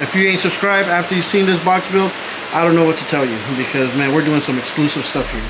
If you ain't subscribed after you've seen this box build, I don't know what to tell you, because man, we're doing some exclusive stuff here.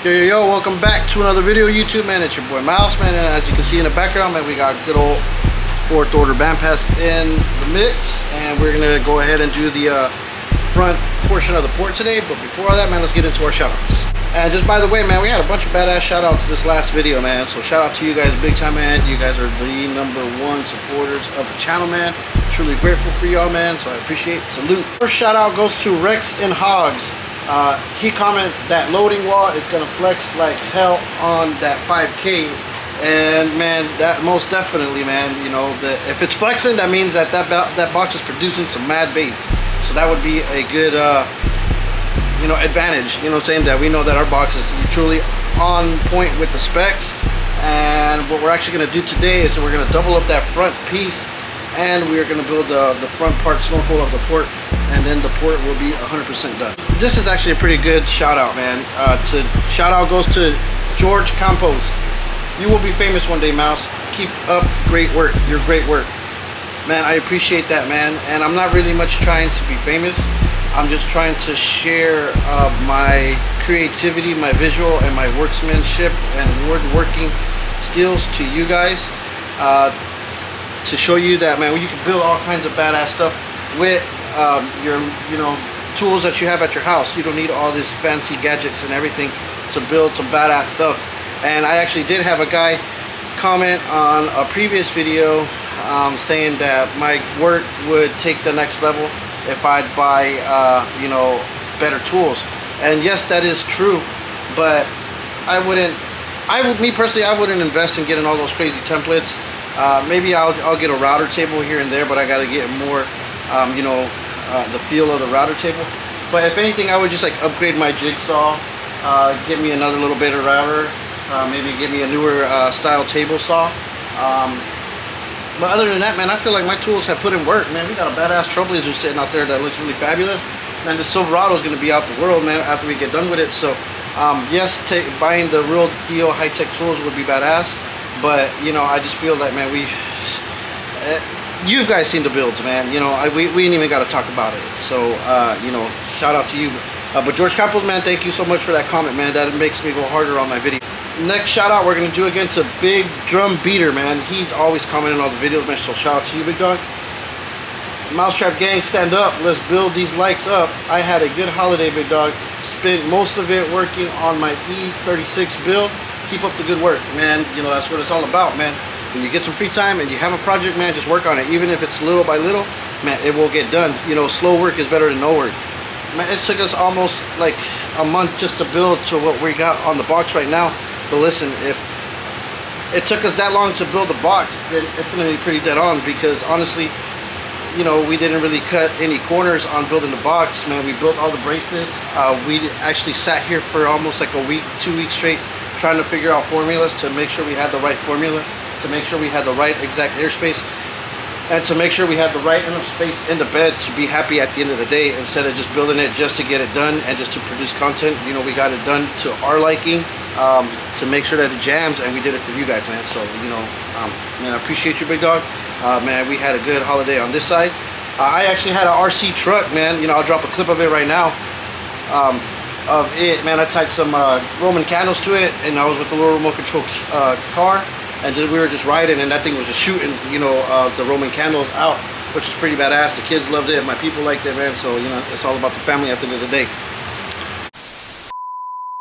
Yo, welcome back to another video, YouTube, man. It's your boy Mouse, man, and as you can see in the background, man, we got good old 4th order bandpass in the mix, and we're gonna go ahead and do the front portion of the port today. But before all that, man, let's get into our shoutouts. And just by the way, man, we had a bunch of badass shoutouts this last video, man, so shout out to you guys big time, man. You guys are the #1 supporters of the channel, man. Truly grateful for y'all, man, so I appreciate it. Salute. First shout out goes to Rex and Hogs. He commented that loading wall is gonna flex like hell on that 5K, and man, that most definitely, man. You know, if it's flexing, that means that that box is producing some mad bass. So that would be a good, you know, advantage. You know what I'm saying? That we know that our box is truly on point with the specs. And what we're actually gonna do today is we're gonna double up that front piece, and we are gonna build the front part snorkel of the port, and then the port will be 100% done. This is actually a pretty good shout out, man. Shout out goes to George Campos. You will be famous one day, Mouse. Keep up great work. Your great work, man. I appreciate that, man. And I'm not really much trying to be famous. I'm just trying to share my creativity, my visual, and my workmanship and woodworking skills to you guys, to show you that, man, you can build all kinds of badass stuff with your, you know, tools that you have at your house. You don't need all these fancy gadgets and everything to build some badass stuff. And I actually did have a guy comment on a previous video saying that my work would take the next level if I'd buy you know, better tools. And yes, that is true, but me personally, I wouldn't invest in getting all those crazy templates. Maybe I'll get a router table here and there, but I gotta get more you know, the feel of the router table. But if anything, I would just like upgrade my jigsaw, give me another little better router, maybe give me a newer style table saw. But other than that, man, I feel like my tools have put in work, man. We got a badass Trailblazer sitting out there that looks really fabulous. Man, the Silverado is going to be out the world, man, after we get done with it. So yes, buying the real deal high-tech tools would be badass, but you know, I just feel that, man, you guys seen the builds, man. You know, we ain't even got to talk about it. So, you know, shout out to you. But George Campos, man, thank you so much for that comment, man. That makes me go harder on my video. Next shout out we're going to do again to Big Drum Beater, man. He's always commenting on the videos, man. So shout out to you, big dog. Mousetrap gang, stand up. Let's build these likes up. I had a good holiday, big dog. Spent most of it working on my E36 build. Keep up the good work, man. You know, that's what it's all about, man. When you get some free time and you have a project, man, just work on it. Even if it's little by little, man, it will get done. You know, slow work is better than no work. Man, it took us almost like a month just to build to what we got on the box right now. But listen, if it took us that long to build the box, then it's going to be pretty dead on, because honestly, you know, we didn't really cut any corners on building the box, man. We built all the braces. We actually sat here for almost like a week, 2 weeks straight, trying to figure out formulas to make sure we had the right formula, to make sure we had the right exact airspace, and to make sure we had the right enough space in the bed to be happy at the end of the day, instead of just building it just to get it done and just to produce content. You know, we got it done to our liking, to make sure that it jams, and we did it for you guys, man. So, you know, man, I appreciate you, big dog. Man, we had a good holiday on this side. I actually had an RC truck, man. You know, I'll drop a clip of it right now. Of it, man. I tied some Roman candles to it, and I was with the little remote control car, and we were just riding, and that thing was just shooting, you know, the Roman candles out, which is pretty badass. The kids loved it, my people liked it, man. So, you know, it's all about the family at the end of the day.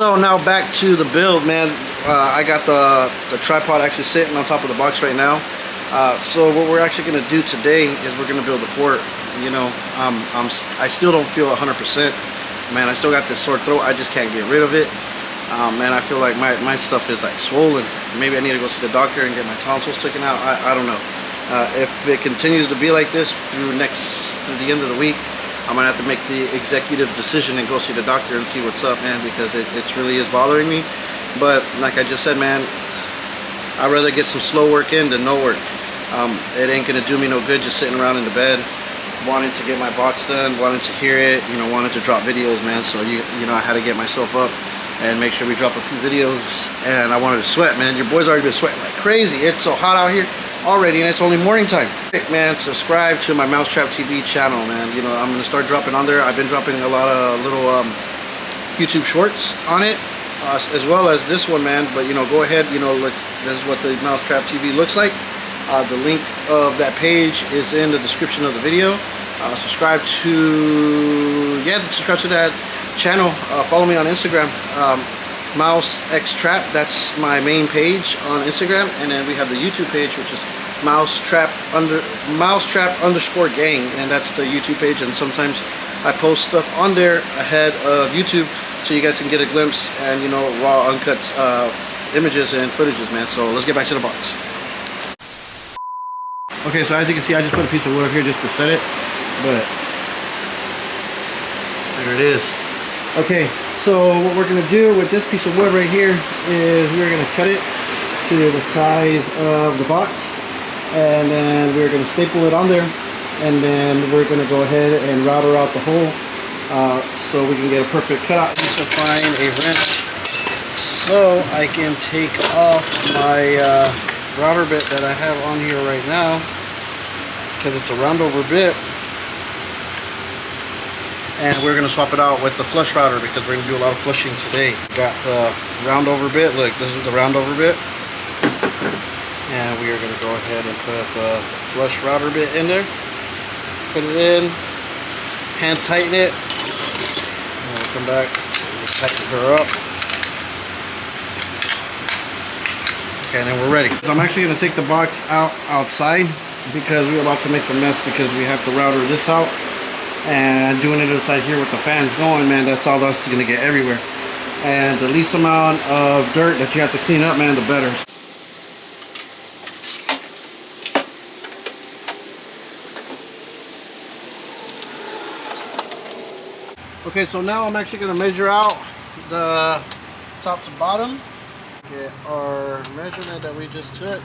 So now back to the build, man. I got the tripod actually sitting on top of the box right now. So what we're actually going to do today is we're going to build a port. You know, I still don't feel 100%. Man, I still got this sore throat. I just can't get rid of it. Man, I feel like my stuff is like swollen. Maybe I need to go see the doctor and get my tonsils taken out. I don't know. If it continues to be like this through the end of the week, I'm gonna have to make the executive decision and go see the doctor and see what's up, man, because it really is bothering me. But like I just said, man, I'd rather get some slow work in than no work. It ain't gonna do me no good just sitting around in the bed wanting to get my box done, wanting to hear it, you know, wanting to drop videos, man. So you know, I had to get myself up and make sure we drop a few videos. And I wanted to sweat, man. Your boy's already been sweating like crazy. It's so hot out here already, and it's only morning time. Man, subscribe to my Mousetrap TV channel, man. You know, I'm gonna start dropping on there. I've been dropping a lot of little YouTube shorts on it, as well as this one, man. But you know, go ahead, you know, look, this is what the Mousetrap TV looks like. The link of that page is in the description of the video. Subscribe to that channel. Follow me on Instagram, MouseXTrap. That's my main page on Instagram, and then we have the YouTube page, which is Mousetrap _ gang, and that's the YouTube page. And sometimes I post stuff on there ahead of YouTube, so you guys can get a glimpse and, you know, raw, uncut images and footages, man. So let's get back to the box. Okay, so as you can see, I just put a piece of wood up here just to set it, but there it is. Okay, so what we're gonna do with this piece of wood right here is we're gonna cut it to the size of the box, and then we're gonna staple it on there, and then we're gonna go ahead and router out the hole so we can get a perfect cutout. I need to find a wrench so I can take off my router bit that I have on here right now, because it's a round over bit, and we're going to swap it out with the flush router because we're going to do a lot of flushing today. Got the round over bit. Look, this is the round over bit, and we are going to go ahead and put the flush router bit in there, put it in, hand tighten it, and we'll come back and tighten her up. Okay, and then we're ready. So I'm actually going to take the box outside because we're about to make some mess, because we have to router this out, and doing it inside here with the fans going, man, that's all that's going to get everywhere. And the least amount of dirt that you have to clean up, man, the better. Okay, so now I'm actually going to measure out the top to bottom. Get our measurement that we just took.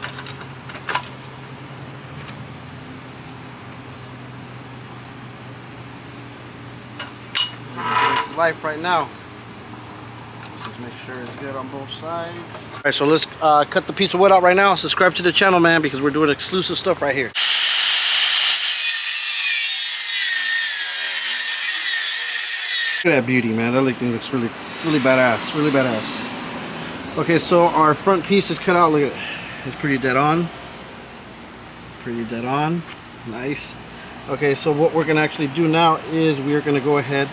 It's life right now. Just make sure it's good on both sides. Alright, so let's cut the piece of wood out right now. Subscribe to the channel, man, because we're doing exclusive stuff right here. Look at that beauty, man. That thing looks really badass. Really badass. Okay, so our front piece is cut out. Look at it. It's pretty dead on. Pretty dead on. Nice. Okay, so what we're going to actually do now is we're going to go ahead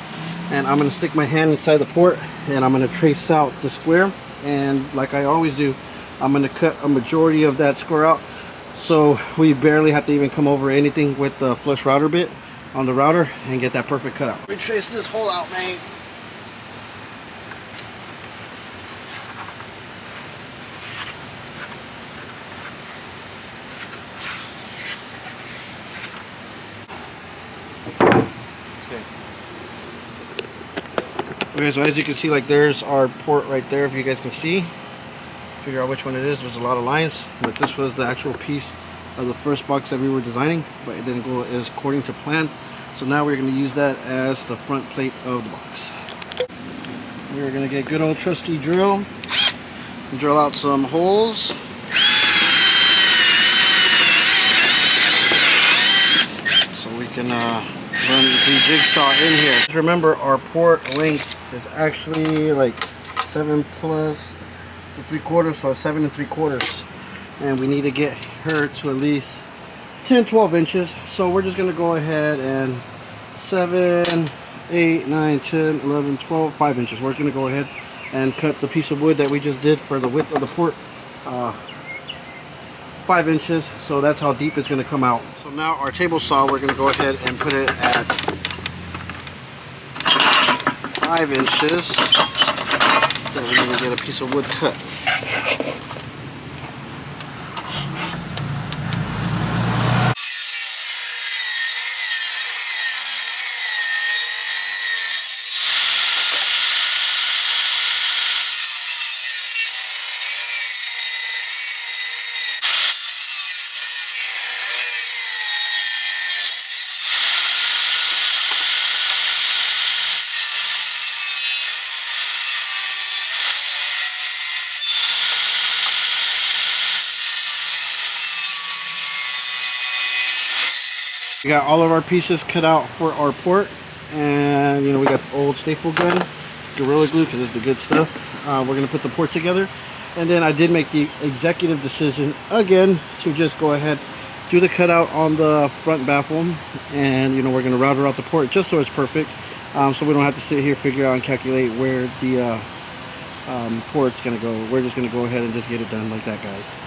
and I'm going to stick my hand inside the port, and I'm going to trace out the square. And like I always do, I'm going to cut a majority of that square out, so we barely have to even come over anything with the flush router bit on the router and get that perfect cutout. We trace this hole out, man. Okay, so as you can see, like, there's our port right there. If you guys can see, figure out which one it is. There's a lot of lines, but this was the actual piece of the first box that we were designing, but it didn't go as according to plan. So now we're going to use that as the front plate of the box. We're going to get good old trusty drill and drill out some holes. So we can run the jigsaw in here. Just remember, our port length is actually like 7 plus 3/4, so 7 3/4, and we need to get her to at least 10-12 inches. So we're just gonna go ahead and 7, 8, 9, 10, 11, 12, 5 inches. We're gonna go ahead and cut the piece of wood that we just did for the width of the port 5 inches, so that's how deep it's going to come out. So now our table saw, we're going to go ahead and put it at 5 inches then we're going to get a piece of wood cut. We got all of our pieces cut out for our port, and you know, we got the old staple gun, Gorilla Glue, because it's the good stuff. We're going to put the port together, and then I did make the executive decision again to just go ahead, do the cutout on the front baffle, and you know, we're going to router out the port just so it's perfect, so we don't have to sit here, figure out and calculate where the port's going to go. We're just going to go ahead and just get it done like that, guys.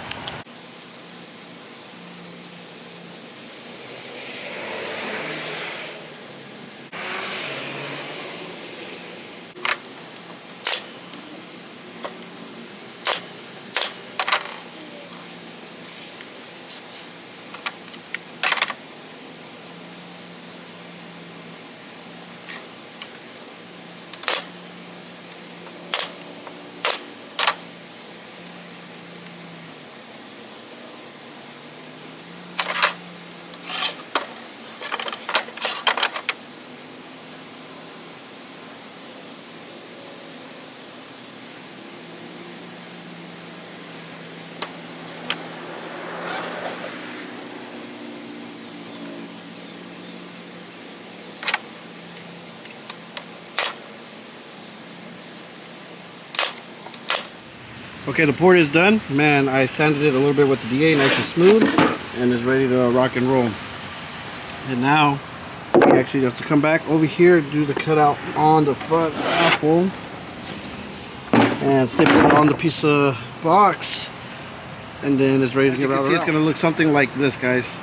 Okay, the port is done. Man, I sanded it a little bit with the DA, nice and smooth, and is ready to rock and roll. And now, we actually have to come back over here, do the cutout on the front baffle, and staple it on the piece of box, and then it's ready to get out. It's going to look something like this, guys,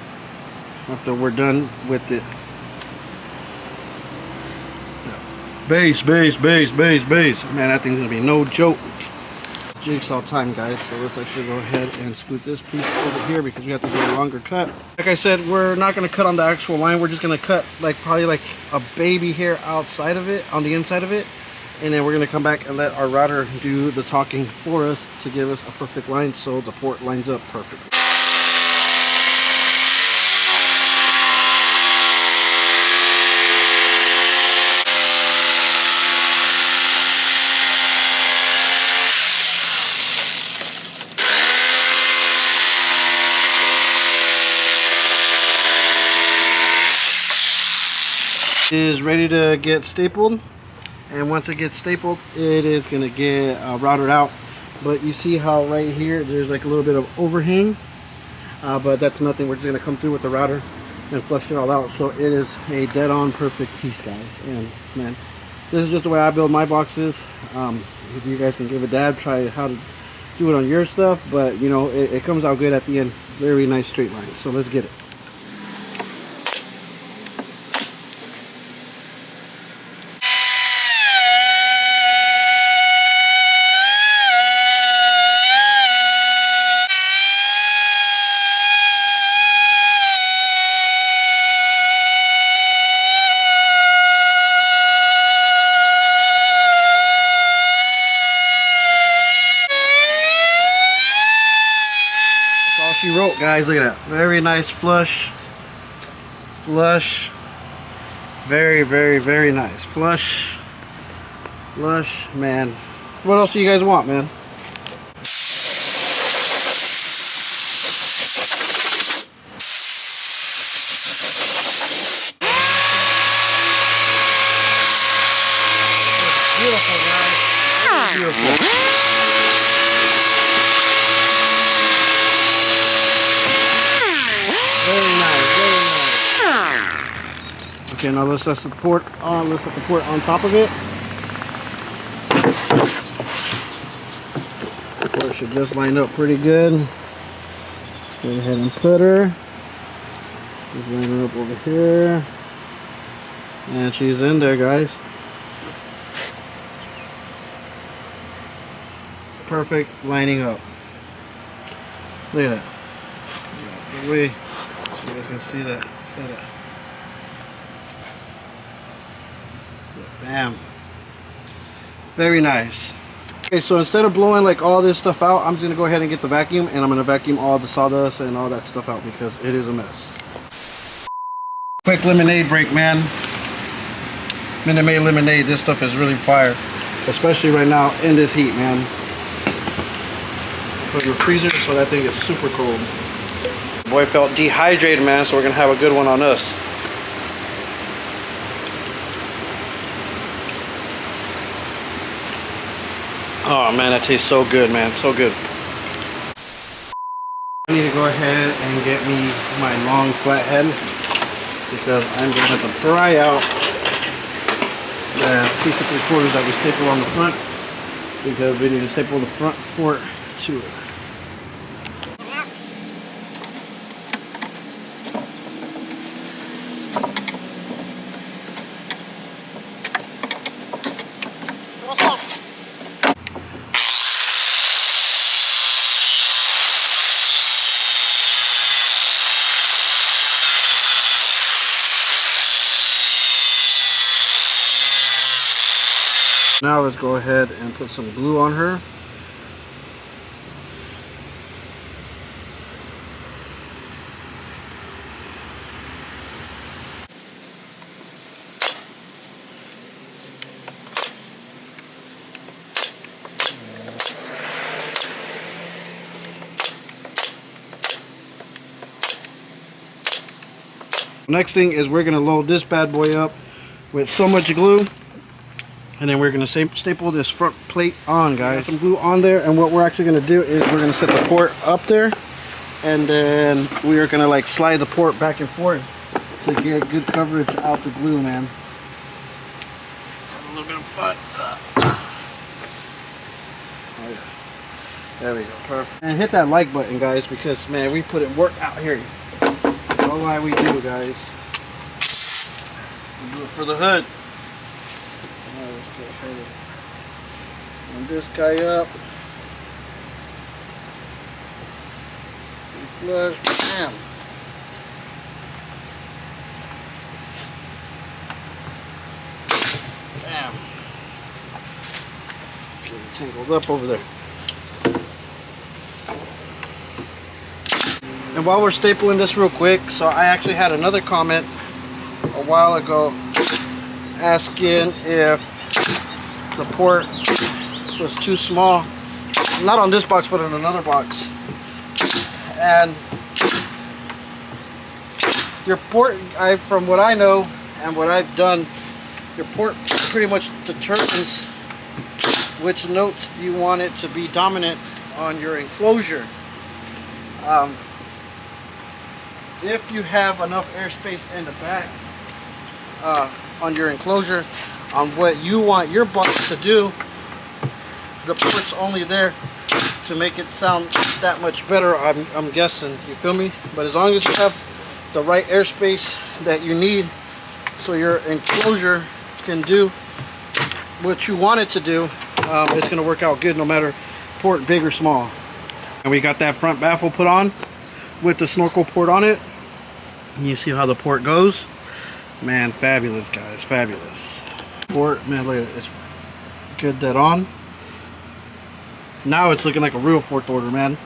after we're done with it. Base, base, base, base, base. Man, that thing's going to be no joke. Jigsaw time, guys, so let's actually go ahead and scoot this piece over here because we have to do a longer cut. Like I said, we're not going to cut on the actual line. We're just going to cut like probably like a baby hair outside of it, on the inside of it, and then we're going to come back and let our router do the talking for us to give us a perfect line so the port lines up perfectly. Is ready to get stapled, and once it gets stapled, it is going to get routed out. But you see how right here there's like a little bit of overhang, but that's nothing. We're just going to come through with the router and flush it all out, so it is a dead-on perfect piece, guys. And man, this is just the way I build my boxes. If you guys can give a dab, try how to do it on your stuff, but you know, it comes out good at the end. Very nice straight line, so let's get it. She wrote, guys, look at that, very nice flush, very, very, very nice flush, man. What else do you guys want, man? Beautiful, guys, beautiful. Okay, now let's set the port on. Let's set the port on top of it. The port should just line up pretty good. Go ahead and put her. Just line her up over here, and she's in there, guys. perfect lining up. Look at that. The way, so you guys can see that. Look at that. Bam. Very nice. Okay, so instead of blowing like all this stuff out, I'm just gonna go ahead and get the vacuum, and I'm gonna vacuum all the sawdust and all that stuff out because it is a mess. Quick lemonade break, man. Minute Maid lemonade. This stuff is really fire, especially right now in this heat, man. Put it in the freezer so that thing is super cold. Boy felt dehydrated, man, so we're gonna have a good one on us. Oh man, that tastes so good, man, so good. I need to go ahead and get me my long flathead because I'm gonna have to pry out the piece of 3/4 that we staple on the front because we need to staple the front port to it. Now let's go ahead and put some glue on her. Next thing is we're going to load this bad boy up with so much glue. And then we're going to staple this front plate on, guys. Some glue on there, and what we're actually going to do is we're going to set the port up there, and then we are going to like slide the port back and forth to get good coverage out the glue, man. Have a little bit of fun. Oh yeah, there we go, perfect. And hit that like button, guys, because man, we put in work out here. All why we do, guys. We do it for the hood. Let's go ahead and this guy up. And flush. Bam. Bam. Get it tangled up over there. And while we're stapling this real quick, so I actually had another comment a while ago asking if the port was too small, not on this box but on another box, and your port, from what I know and what I've done, your port pretty much determines which notes you want it to be dominant on your enclosure. If you have enough airspace in the back on your enclosure on what you want your box to do, the port's only there to make it sound that much better, I'm guessing, you feel me? But as long as you have the right airspace that you need so your enclosure can do what you want it to do, it's going to work out good no matter port big or small. And we got that front baffle put on with the snorkel port on it. And you see how the port goes? Man, fabulous, guys, fabulous. Port, man, look at it, it's good dead on. Now it's looking like a real 4th order, man.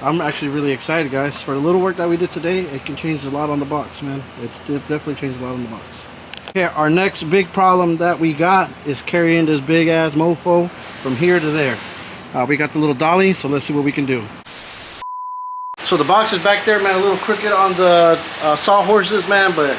I'm actually really excited, guys. For the little work that we did today, it can change a lot on the box, man. It definitely changed a lot on the box. Okay, our next big problem that we got is carrying this big ass mofo from here to there. We got the little dolly, so let's see what we can do. So the box is back there, man, a little crooked on the sawhorses, man, but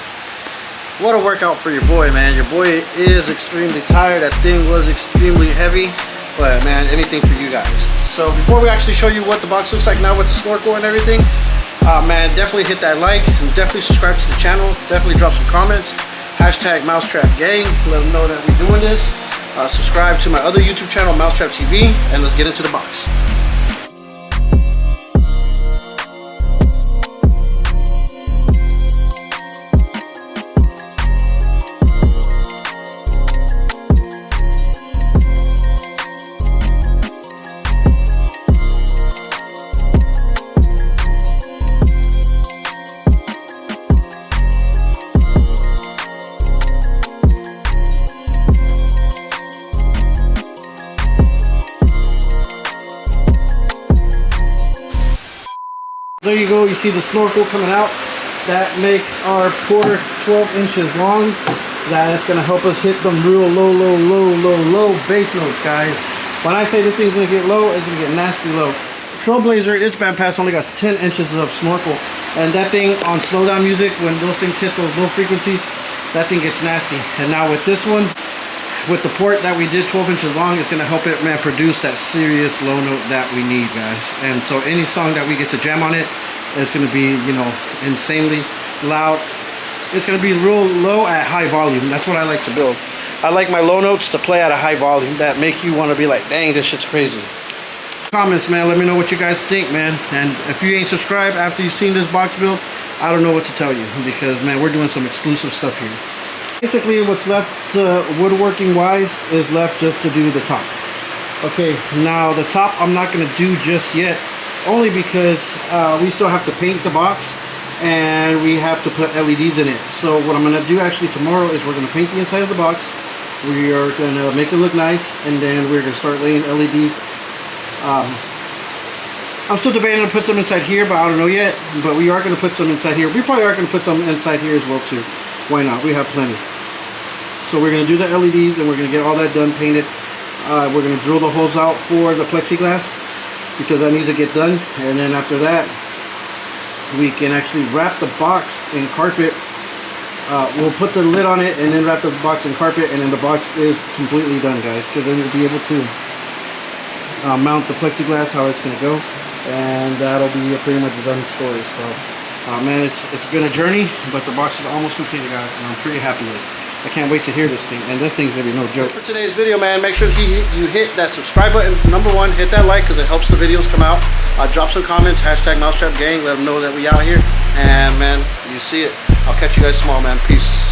what a workout for your boy, man. Your boy is extremely tired. That thing was extremely heavy, but man, anything for you guys. So before we actually show you what the box looks like now with the snorkel and everything, man, definitely hit that like and definitely subscribe to the channel. Definitely drop some comments. Hashtag Mousetrap Gang. Let them know that we're doing this. Subscribe to my other YouTube channel, Mousetrap TV, and let's get into the box. There you go, you see the snorkel coming out. That makes our pour 12 inches long. That's gonna help us hit them real low bass notes, guys. When I say this thing's gonna get low, it's gonna get nasty low. Trailblazer, its bandpass only got 10 inches of snorkel. And that thing on slowdown music, when those things hit those low frequencies, that thing gets nasty. And now with this one, with the port that we did 12 inches long, it's gonna help it, man, produce that serious low note that we need, guys. And so any song that we get to jam on it, it's gonna be, you know, insanely loud. It's gonna be real low at high volume. That's what I like to build. I like my low notes to play at a high volume that make you wanna be like, dang, this shit's crazy. Comments, man, let me know what you guys think, man. And if you ain't subscribed after you've seen this box build, I don't know what to tell you, because, man, we're doing some exclusive stuff here. Basically, what's left woodworking wise is left just to do the top. Okay, now the top I'm not going to do just yet, only because we still have to paint the box and we have to put LEDs in it. So what I'm going to do actually tomorrow is we're going to paint the inside of the box. We are going to make it look nice, and then we're going to start laying LEDs. I'm still debating to put some inside here, but I don't know yet. But we are going to put some inside here. We probably are going to put some inside here as well too. Why not? We have plenty. So we're going to do the LEDs, and we're going to get all that done, painted. We're going to drill the holes out for the plexiglass, because that needs to get done. And then after that, we can actually wrap the box in carpet. We'll put the lid on it and then wrap the box in carpet, and then the box is completely done, guys, because then we'll be able to mount the plexiglass how it's going to go, and that'll be a pretty much done story. So man, it's been a journey, but the box is almost completed, guys, and I'm pretty happy with it. I can't wait to hear this thing, and this thing's gonna be no joke. For today's video, man, make sure you hit that subscribe button. Number one, hit that like, because it helps the videos come out. Drop some comments, #MousetrapGang, let them know that we out here. And man, you see it. I'll catch you guys tomorrow, man. Peace.